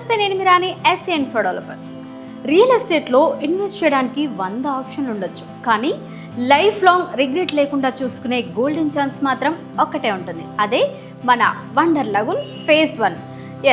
నమస్తే, నేను మిరాని SN for developers. Real ఎస్టేట్లో ఇన్వెస్ట్ చేయడానికి 100 ఆప్షన్లు ఉండొచ్చు, కానీ లైఫ్ లాంగ్ రిగ్రెట్ లేకుండా చూసుకునే గోల్డెన్ ఛాన్స్ మాత్రం ఒక్కటే ఉంటుంది. అదే మన వండర్ లగూన్ ఫేజ్ 1.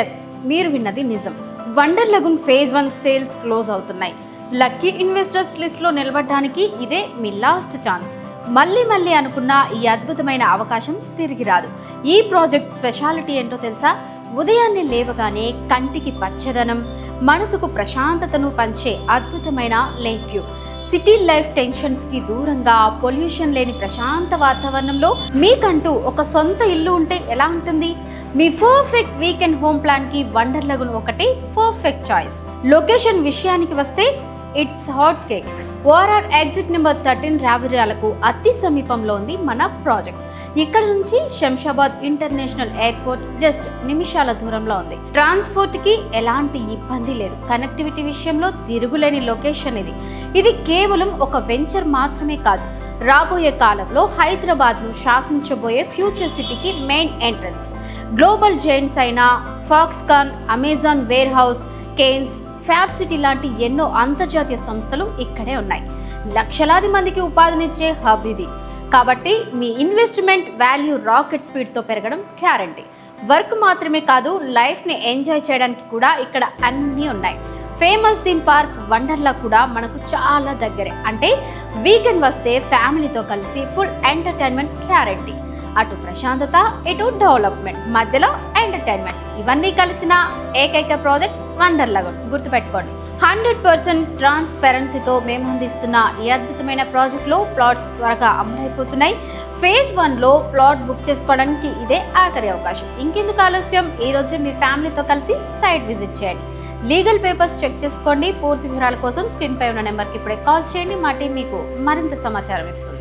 ఎస్, మీరు విన్నది నిజం. Wonder lagoon phase 1 sales close అవుతున్నాయి. లక్కీ ఇన్వెస్టర్స్ లిస్ట్లో నిలబడడానికి ఇదే మీ లాస్ట్ ఛాన్స్. మళ్ళీ అనుకున్న ఈ అద్భుతమైన అవకాశం తిరిగి రాదు. ఈ ప్రాజెక్ట్ స్పెషాలిటీ ఏంటో తెలుసా? ఉదయాన్నే లేవగానే కంటికి పచ్చదనం, మనసుకు ప్రశాంతతను పంచే అద్భుతమైన లేక్ వ్యూ. సిటీ లైఫ్ టెన్షన్స్కి దూరంగా పొల్యూషన్ లేని ప్రశాంత వాతావరణంలో మీకంటూ ఒక సొంత ఇల్లు ఉంటే ఎలా ఉంటుంది? మీ పర్ఫెక్ట్ వీకెండ్ హోమ్ ప్లాన్కి వండర్ లగూన్ ఒకటి పర్ఫెక్ట్ చాయిస్. లొకేషన్ విషయానికి వస్తే it's hot cake. ORR exit number 13 రావిర్యాలకు అతి సమీపంలో ఉంది మన ప్రాజెక్ట్. ఇక్కడ నుంచి శంషాబాద్ ఇంటర్నేషనల్ ఎయిర్పోర్ట్ జస్ట్ నిమిషాల దూరంలో ఉంది. ట్రాన్స్పోర్ట్ కి ఎలాంటి ఇబ్బంది లేదు. కనెక్టివిటీ విషయంలో తిరుగులేని లొకేషన్ ఇది. ఇది కేవలం ఒక వెంచర్ మాత్రమే కాదు, రాబోయే కాలంలో హైదరాబాద్ ను శాసించబోయే ఫ్యూచర్ సిటీకి మెయిన్ ఎంట్రన్స్. గ్లోబల్ జైంట్స్ అయిన Foxconn, Amazon warehouse, Kaynes, fab city లాంటి ఎన్నో అంతర్జాతీయ సంస్థలు ఇక్కడే ఉన్నాయి. లక్షలాది మందికి ఉపాధినిచ్చే హబ్ ఇది. కాబట్టి మీ ఇన్వెస్ట్మెంట్ వాల్యూ రాకెట్ స్పీడ్తో పెరగడం గ్యారంటీ. వర్క్ మాత్రమే కాదు, లైఫ్ని ఎంజాయ్ చేయడానికి కూడా ఇక్కడ అన్నీ ఉన్నాయి. ఫేమస్ థీమ్ పార్క్ వండర్లా కూడా మనకు చాలా దగ్గరే. అంటే వీకెండ్ వస్తే ఫ్యామిలీతో కలిసి ఫుల్ ఎంటర్టైన్మెంట్ గ్యారంటీ. అటు ప్రశాంతత, ఇటు డెవలప్మెంట్, మధ్యలో ఎంటర్టైన్మెంట్, ఇవన్నీ కలిసిన ఏకైక ప్రాజెక్ట్ వండర్ లగూన్. గుర్తుపెట్టుకోండి, 100% ట్రాన్స్పరెన్సీతో మేము అందిస్తున్న ఈ అద్భుతమైన ప్రాజెక్ట్లో ప్లాట్స్ త్వరగా అమలైపోతున్నాయి. ఫేజ్ 1లో ప్లాట్ బుక్ చేసుకోవడానికి ఇదే ఆఖరి అవకాశం. ఇంకెందుకు ఆలస్యం? ఈ రోజే మీ ఫ్యామిలీతో కలిసి సైట్ విజిట్ చేయండి. లీగల్ పేపర్స్ చెక్ చేసుకోండి. పూర్తి వివరాల కోసం స్క్రీన్ పై ఉన్న నెంబర్కి ఇప్పుడే కాల్ చేయండి. మా టీం మీకు మరింత సమాచారం ఇస్తుంది.